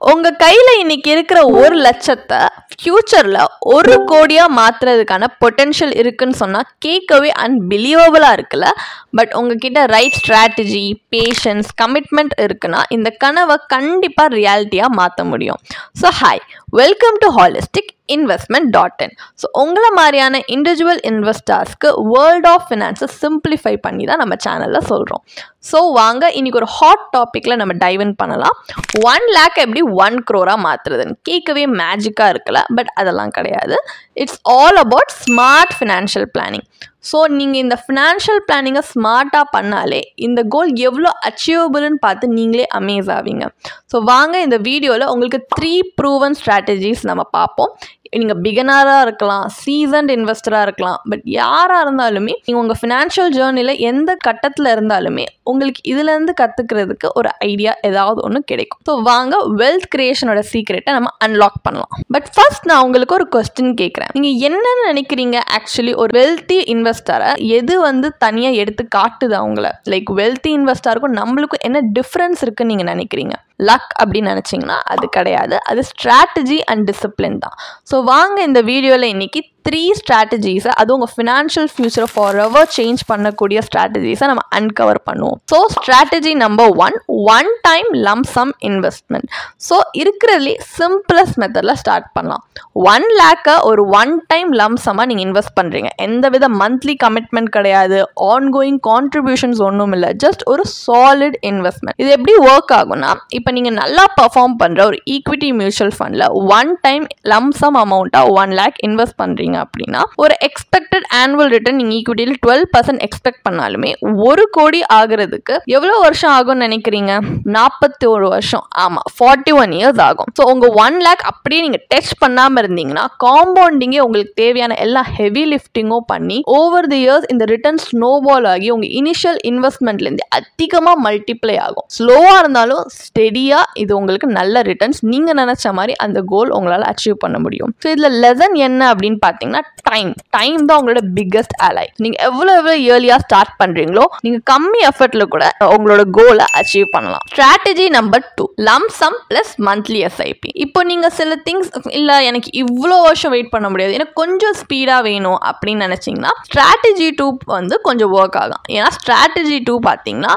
உங்க கையில இன்னைக்கு இருக்கிற 1 லட்சத்தை ஃபியூச்சர்ல 1 கோடியா மாத்துறதுக்கான பொட்டென்ஷியல் இருக்குன்னு சொன்னா கேட்கவே அன்பிலீவபிளா இருக்குல்ல. பட் உங்ககிட்ட ரைட் ஸ்ட்ராட்டஜி, பேஷன்ஸ், கமிட்மெண்ட் இருக்குன்னா இந்த கனவை கண்டிப்பா ரியாலிட்டியா மாற்ற முடியும். So hi, welcome to holistic investment dot in. So உங்களை மாதிரியான இண்டிவிஜுவல் இன்வெஸ்டர்ஸ்க்கு வேர்ல்ட் ஆஃப் ஃபினான்ஸை சிம்பிளிஃபை பண்ணி தான் நம்ம சேனலில் சொல்கிறோம். ஸோ வாங்க இன்னைக்கு ஒரு ஹாட் டாப்பிக்கில் நம்ம டைவ் இன் பண்ணலாம். 1 lakh எப்படி 1 crore மாற்றுறதுன்னு கேட்கவே மேஜிக்காக இருக்குல்ல. பட் அதெல்லாம் கிடையாது. It's all about smart financial planning. So நீங்கள் இந்த ஃபினான்ஷியல் பிளானிங்கை ஸ்மார்ட்டாக பண்ணாலே இந்த கோல் எவ்வளோ அச்சீவபிள்னு பார்த்து நீங்களே அமேஸ் ஆவீங்க. ஸோ வாங்க இந்த வீடியோவில் உங்களுக்கு 3 ப்ரூவன் ஸ்ட்ராட்டஜிஸ் நம்ம பார்ப்போம். நீங்கள் பிகினராக இருக்கலாம், சீசன்ட் இன்வெஸ்டராக இருக்கலாம், பட் யாராக இருந்தாலுமே நீங்கள் உங்கள் ஃபினான்ஷியல் ஜேர்னியில் எந்த கட்டத்தில் இருந்தாலுமே உங்களுக்கு இதுலேருந்து கற்றுக்கிறதுக்கு ஒரு ஐடியா ஏதாவது ஒன்று கிடைக்கும். ஸோ வாங்க வெல்த் கிரியேஷனோட சீக்ரெட்டை நம்ம அன்லாக் பண்ணலாம். பட் ஃபர்ஸ்ட் நான் உங்களுக்கு ஒரு கொஸ்டின் கேட்குறேன். நீங்கள் என்னென்னு நினைக்கிறீங்க? ஆக்சுவலி ஒரு வெல்த்தி இன்வெஸ்டரை எது தனியாக எடுத்து காட்டுது அவங்கள? லைக் வெல்த்தி இன்வெஸ்டருக்கும் நம்மளுக்கும் என்ன டிஃப்ரென்ஸ் இருக்குன்னு நீங்கள் நினைக்கிறீங்க? லக் அப்படின்னு நினச்சிங்கன்னா அது கிடையாது. அது ஸ்ட்ராட்டஜி அண்ட் டிசிப்ளின் தான். ஸோ வாங்க இந்த வீடியோவில் இன்னைக்கு 3 ஸ்ட்ராட்டஜிஸை, அது உங்கள் ஃபினான்ஷியல் ஃபியூச்சரை ஃபார் எவர் சேஞ்ச் பண்ணக்கூடிய ஸ்ட்ராட்டஜிஸை நம்ம அன்கவர் பண்ணுவோம். So strategy number 1 time lump sum investment. So இருக்கிறதுலே சிம்பிளஸ்ட் மெத்தடில் ஸ்டார்ட் பண்ணலாம். 1 lakh ஒரு 1 டைம் லம்ப் சம்மாக நீங்கள் இன்வெஸ்ட் பண்ணுறீங்க. எந்தவித மந்த்லி கமிட்மெண்ட் கிடையாது, ஆன்கோயிங் கான்ட்ரிபியூஷன்ஸ் ஒன்றும் இல்லை, ஜஸ்ட் ஒரு சாலிட் இன்வெஸ்ட்மெண்ட். இது எப்படி ஒர்க் ஆகும்னா, இப்போ நீங்கள் நல்லா பர்ஃபார்ம் பண்ணுற ஒரு ஈக்விட்டி மியூச்சுவல் ஃபண்டில் 1 டைம் லம்ப் சம் அமௌண்ட்டாக 1 lakh இன்வெஸ்ட் பண்ணுறீங்க அப்படின்னா ஒரு எக்ஸ்பெக்டட் ஆனுவல் ரிட்டர்ன் நீங்கள் ஈக்விட்டியில் 12% எக்ஸ்பெக்ட் பண்ணாலுமே 1 கோடி ஆகிறதுக்கு எவ்வளோ வருஷம் ஆகும்னு நினைக்கிறீங்க? 41 வருஷம். ஆமாம், 41 இயர்ஸ் ஆகும். ஸோ உங்கள் 1 lakh அப்படியே நீங்கள் டச் பண்ணாமல் இருந்தீங்கன்னா காம்பவுண்டிங்கே உங்களுக்கு தேவையான எல்லா ஹெவி லிஃப்டிங்கும் பண்ணி ஓவர் தி இயர்ஸ் இந்த ரிட்டர்ன் ஸ்னோபால் ஆகி உங்கள் இனிஷியல் இன்வெஸ்ட்மெண்ட்லேருந்து அதிகமாக மல்டிப்ளை ஆகும். ஸ்லோவாக இருந்தாலும் ஸ்டெடியாக இது உங்களுக்கு நல்ல ரிட்டர்ன்ஸ் நீங்கள் நினச்ச மாதிரி அந்த கோல் உங்களால் அச்சீவ் பண்ண முடியும். ஸோ இதில் லெசன் என்ன அப்படின்னு பார்த்தீங்கன்னா டைம் தான் உங்களோட பிக்கஸ்ட் அலை. நீங்கள் எவ்வளோ இயர்லியாக ஸ்டார்ட் பண்ணுறீங்களோ நீங்கள் கம்மி எஃபர்ட்ல கூட உங்களோட கோலை அச்சீவ் பண்ணலாம். Strategy number 2 lump sum plus monthly SIP. இப்போ நீங்கள் சில திங்ஸ் இல்லை எனக்கு இவ்வளோ வருஷம் வெயிட் பண்ண முடியாது, எனக்கு கொஞ்சம் ஸ்பீடாக வேணும் அப்படின்னு நினச்சிங்கன்னா ஸ்ட்ராட்டஜி 2 கொஞ்சம் ஒர்க் ஆகும். ஏன்னா ஸ்ட்ராட்டஜி 2 பார்த்தீங்கன்னா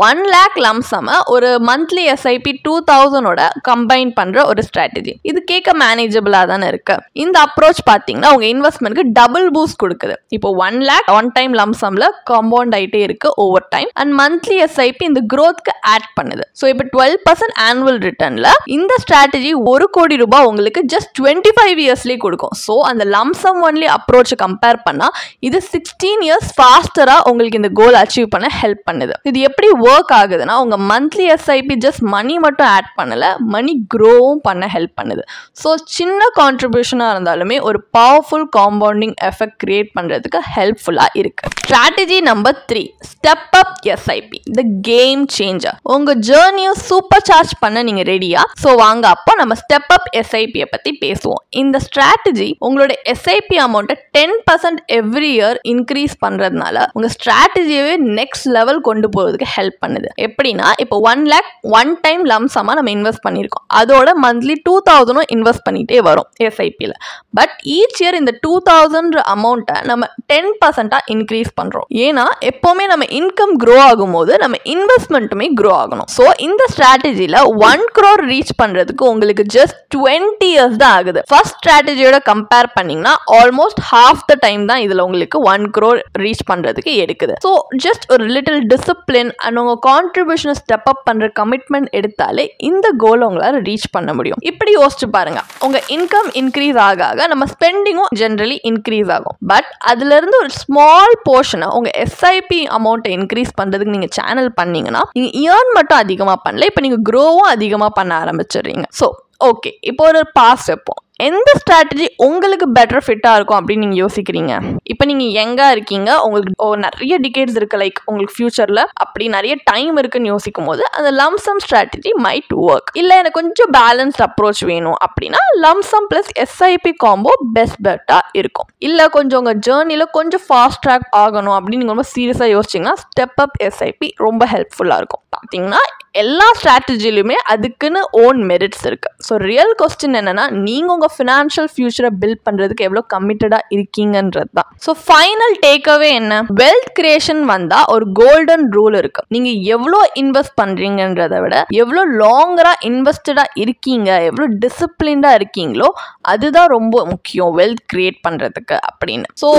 1 lakh லம்ப் சம் ஒரு மந்த்லி எஸ்ஐபி 2000 கம்பைன் பண்ணுற ஒரு ஸ்ட்ராட்டஜி. இது கேட்க மேனேஜபிளாக தானே இருக்கு. இந்த அப்ரோச் பார்த்தீங்கன்னா உங்கள் இன்வெஸ்ட்மெண்ட்க்கு டபுள் பூஸ்ட் கொடுக்குது. இப்போ 1 lakh 1 டைம் லம்ப் சம்ல காம்பவுண்ட் ஆகிட்டே இருக்கு over time. And monthly SIP இந்த க்ரோத்க்கு ஆட் பண்ணுது. ஸோ இப்போ 12% ஆனுவல் ரிட்டர்ன்ல இந்த ஸ்ட்ராட்டஜி 1 கோடி ரூபாய் உங்களுக்கு ஜஸ்ட் 25 இயர்ஸ்லேயே கொடுக்கும். ஸோ அந்த லம்ப் சம் ஒன்லி அப்ரோச்சை கம்பேர் பண்ணால் இது 16 இயர்ஸ் ஃபாஸ்டராக உங்களுக்கு இந்த கோல் அச்சீவ் பண்ண ஹெல்ப் பண்ணுது. இது எப்படி ஒர்க் ஆகுதுன்னா உங்கள் மந்த்லி எஸ்ஐபி ஜஸ்ட் மணி மட்டும் ஆட் பண்ணலை, மணி க்ரோவும் பண்ண ஹெல்ப் பண்ணுது. ஸோ சின்ன கான்ட்ரிபியூஷனாக இருந்தாலுமே ஒரு பவர்ஃபுல் காம்பவுண்டிங் எஃபெக்ட் கிரியேட் பண்ணுறதுக்கு ஹெல்ப்ஃபுல்லாக இருக்குது. Strategy number 3 step up SIP, the game changer. உங்கள் ஜேர்னியை சூப்பர் சார்ஜ் பண்ண நீங்கள் ரெடியா? ஸோ வாங்க அப்போ நம்ம ஸ்டெப் அப் எஸ்ஐபியை பற்றி பேசுவோம். இந்த ஸ்ட்ராட்டஜி உங்களோட எஸ்ஐபி அமௌண்ட்டை 10% எவ்ரி இயர் இன்க்ரீஸ் பண்ணுறதுனால உங்கள் ஸ்ட்ராட்டஜியவே நெக்ஸ்ட் லெவல் கொண்டு போகிறதுக்கு ஹெல்ப் பண்ணுது. எப்படின்னா இப்போ 1 lakh 1 டைம் லம்ப் சம்மா நம்ம இன்வெஸ்ட் பண்ணியிருக்கோம், அதோட மந்த்லி 2000 இன்வெஸ்ட் பண்ணிட்டே வரும் எஸ்ஐபியில். பட் ஈச் இயர் இந்த 2000 அமௌண்ட்டை நம்ம 10% இன்க்ரீஸ் பண்ணுறோம். ஏன்னா எப்போவுமே நம்ம இன்கம் க்ரோ ஆகும்போது நம்ம இன்வெஸ்ட்மெண்ட்டுமே க்ரோ ஆகணும். ஸோ இந்த ஸ்ட்ராட்டஜியில் 1 crore ரீச் பண்ணுறதுக்கு உங்களுக்கு ஜஸ்ட் 20 இயர்ஸ் தான் ஆகுது. ஃபர்ஸ்ட் ஸ்ட்ராட்டஜியோட கம்பேர் பண்ணிங்கன்னா ஆல்மோஸ்ட் half the டைம் தான் இதில் உங்களுக்கு 1 crore ரீச் பண்ணுறதுக்கு எடுக்குது. ஸோ ஜஸ்ட் ஒரு லிட்டில் டிசிப்ளின் அண்ட் உங்கள் கான்ட்ரிபியூஷனை ஸ்டெப் அப் பண்ணுற கமிட்மெண்ட் எடுத்தாலே இந்த கோலை உங்களால் ரீச் பண்ண முடியும். இப்படி யோசிச்சு பாருங்க, உங்கள் இன்கம் இன்க்ரீஸ் ஆக நம்ம ஸ்பெண்டிங்கும் ஜென்ரலி இன்க்ரீஸ் ஆகும். பட் அதுலேருந்து ஒரு ஸ்மால் போர்ஷனை உங்கள் எஸ்ஐபி அமௌண்ட்டை இன்க்ரீஸ் பண்ணுறதுக்கு நீங்கள் சேனல் பண்ணீங்கன்னா நீங்கள் இயர்ன் மட்டும் அதிகமாக பண்ணல, இப்போ நீங்கள் க்ரோவும் அதிகமாக பண்ண ஆரம்பிச்சிடுறீங்க. ஸோ ஓகே, இப்போ ஒரு பாஸ் வைப்போம். எந்த ஸ்ட்ராட்டஜி உங்களுக்கு பெட்டர் ஃபிட்டாக இருக்கும் அப்படின்னு நீங்கள் யோசிக்கிறீங்க? இப்போ நீங்கள் எங்கே இருக்கீங்க, உங்களுக்கு நிறைய டிகேட்ஸ் இருக்குது, லைக் உங்களுக்கு ஃபியூச்சரில் அப்படி நிறைய டைம் இருக்குன்னு யோசிக்கும் போது அந்த lump sum strategy might work. இல்லை எனக்கு கொஞ்சம் பேலன்ஸ்ட் அப்ரோச் வேணும் அப்படின்னா lump sum plus SIP combo best பெட்டாக இருக்கும். இல்லை கொஞ்சம் உங்கள் ஜேர்னியில் கொஞ்சம் ஃபாஸ்ட் ட்ராக் ஆகணும் அப்படின்னு நீங்கள் ரொம்ப சீரியஸாக யோசிச்சிங்கன்னா ஸ்டெப் அப் எஸ்ஐபி ரொம்ப ஹெல்ப்ஃபுல்லாக இருக்கும். பார்த்தீங்கன்னா எல்லா ஸ்ட்ராட்டஜிலையுமே அதுக்குன்னு ஓன் மெரிட்ஸ் இருக்குது. ஸோ ரியல் கொஸ்டின் என்னென்னா, நீங்கள் உங்கள் ஃபினான்ஷியல் ஃபியூச்சரை பில்ட் பண்ணுறதுக்கு எவ்வளோ கமிட்டடாக இருக்கீங்கன்றது தான். ஸோ ஃபைனல் டேக்அவே என்ன, வெல்த் கிரியேஷன் வந்தால் ஒரு கோல்டன் ரூல் இருக்குது. நீங்கள் எவ்வளோ இன்வெஸ்ட் பண்ணுறீங்கன்றதை விட எவ்வளோ லாங்கராக இன்வெஸ்டடாக இருக்கீங்க, எவ்வளோ டிசிப்ளின்டாக இருக்கீங்களோ அதுதான் ரொம்ப முக்கியம் வெல்த் கிரியேட் பண்ணுறதுக்கு அப்படின்னு. ஸோ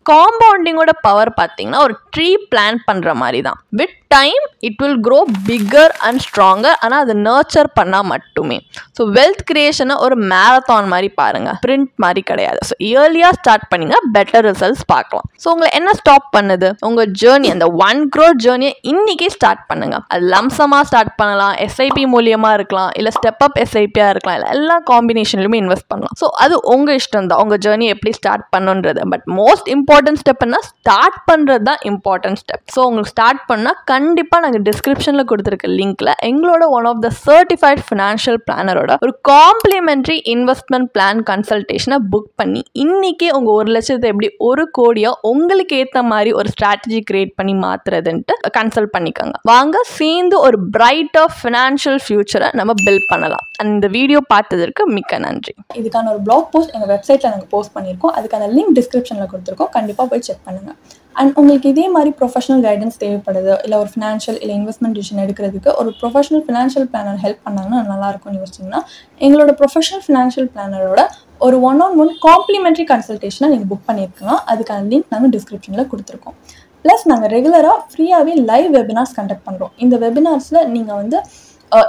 காம்பவுண்டிங்கோட பவர் பார்த்தீங்கன்னா ஒரு ட்ரீ பிளான் பண்ணுற மாதிரி தான். With time it will grow bigger and stronger. ஆனால் அது நர்ச்சர் பண்ணால் மட்டுமே. ஸோ வெல்த் கிரியேஷனை ஒரு மேரத்தான் மாதிரி பாருங்கள், ஸ்ப்ரிண்ட் மாதிரி கிடையாது. ஸோ இயர்லியாக ஸ்டார்ட் பண்ணிங்க, பெட்டர் ரிசல்ட்ஸ் பார்க்கலாம். ஸோ உங்களை என்ன ஸ்டாப் பண்ணுது, உங்கள் ஜேர்னி, அந்த 1 crore ஜேர்னியை இன்றைக்கே ஸ்டார்ட் பண்ணுங்கள். அது லம்சமாக ஸ்டார்ட் பண்ணலாம், எஸ்ஐபி மூலியமாக இருக்கலாம், இல்லை ஸ்டெப் அப் எஸ்ஐபியாக இருக்கலாம், இல்லை எல்லா காம்பினேஷன்லையுமே இன்வெஸ்ட் பண்ணலாம். ஸோ அது உங்கள் இஷ்டம் தான், உங்கள் ஜேர்னி எப்படி ஸ்டார்ட் பண்ணுன்றது. பட் மோஸ்ட் இம்பார்ட்டன்ட் ஸ்டெப்னா ஸ்டார்ட் பண்ணுறது தான் இம்பார்ட்டன்ட் ஸ்டெப். ஸோ உங்களுக்கு ஸ்டார்ட் பண்ணால் கண்டிப்பாக நாங்கள் டிஸ்கிரிப்ஷனில் கொடுத்துருக்க லிங்க்ல எங்களோட one of the certified financial பிளானரோட ஒரு காம்ப்ளிமெண்ட்ரி இன்வெஸ்ட்மெண்ட் பிளான் கன்சல்டேஷனை புக் பண்ணி இன்னைக்கு உங்கள் 1 லட்சத்தை எப்படி 1 கோடியாக உங்களுக்கு ஏற்ற மாதிரி ஒரு ஸ்ட்ராட்டஜி கிரியேட் பண்ணி மாற்றுறதுன்ட்டு கன்சல்ட் பண்ணிக்கோங்க. வாங்க சேர்ந்து ஒரு பிரைட்டர் ஃபினான்ஷியல் ஃபியூச்சரை நம்ம பில்ட் பண்ணலாம். அந்த வீடியோ பார்த்ததற்கு மிக்க நன்றி. இதுக்கான ஒரு பிளாக் போஸ்ட் எங்கள் வெப்சைட்டில் நாங்கள் போஸ்ட் பண்ணியிருக்கோம். அதுக்கான லிங்க் டிஸ்கிரிப்ஷனில் கொடுத்துருக்கோம். கண்டிப்பாக போய் செக் பண்ணுங்கள். அண்ட் உங்களுக்கு இதே மாதிரி ப்ரொஃபஷனல் கைடன்ஸ் தேவைப்படுது, இல்லை ஒரு ஃபினான்ஷியல் இல்லை இன்வெஸ்ட்மெண்ட் டிசிஷன் எடுக்கிறதுக்கு ஒரு ப்ரொஃபஷனல் ஃபினான்ஷியல் பிளானர் ஹெல்ப் பண்ணாங்கன்னா நல்லாயிருக்கும்னு யோசிச்சிங்கன்னா எங்களோட ப்ரொஃபஷனல் ஃபினான்ஷியல் பிளானரோட ஒரு 1-on-1 காம்ப்ளிமெண்ட்ரி கன்சல்டேஷனை நீங்கள் புக் பண்ணியிருக்கலாம். அதுக்கான லிங்க் நாங்கள் டிஸ்கிரிப்ஷனில் கொடுத்துருக்கோம். ப்ளஸ் நாங்கள் ரெகுலராக ஃப்ரீயாகவே லைவ் வெபினார்ஸ் கண்டக்ட் பண்ணுறோம். இந்த வெபினார்ஸில் நீங்கள் வந்து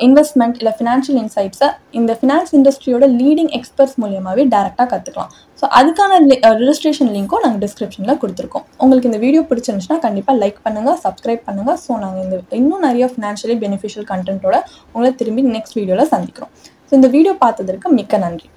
இன்வெஸ்ட்மெண்ட் இல்லை ஃபினான்ஷியல் இன்சைட்ஸை இந்த ஃபினான்ஸ் இண்டஸ்ட்ரியோட லீடிங் எக்ஸ்பர்ட்ஸ் மூலியமாகவே டேரெக்டாக கற்றுக்கலாம். ஸோ அதுக்கான ரெஜிஸ்ட்ரேஷன் லிங்க்கும் நாங்கள் டிஸ்கிரிப்ஷனில் கொடுத்துருக்கோம். உங்களுக்கு இந்த வீடியோ பிடிச்சிருந்துச்சுன்னா கண்டிப்பாக லைக் பண்ணுங்கள், சப்ஸ்கிரைப் பண்ணுங்கள். ஸோ நாங்கள் இன்னும் நிறைய ஃபினான்ஷியலி பெனிஃபிஷியல் கண்டென்ட்டோட உங்களை திரும்பி நெக்ஸ்ட் வீடியோவில் சந்திக்கிறோம். ஸோ இந்த வீடியோ பார்த்ததற்கு மிக்க நன்றி.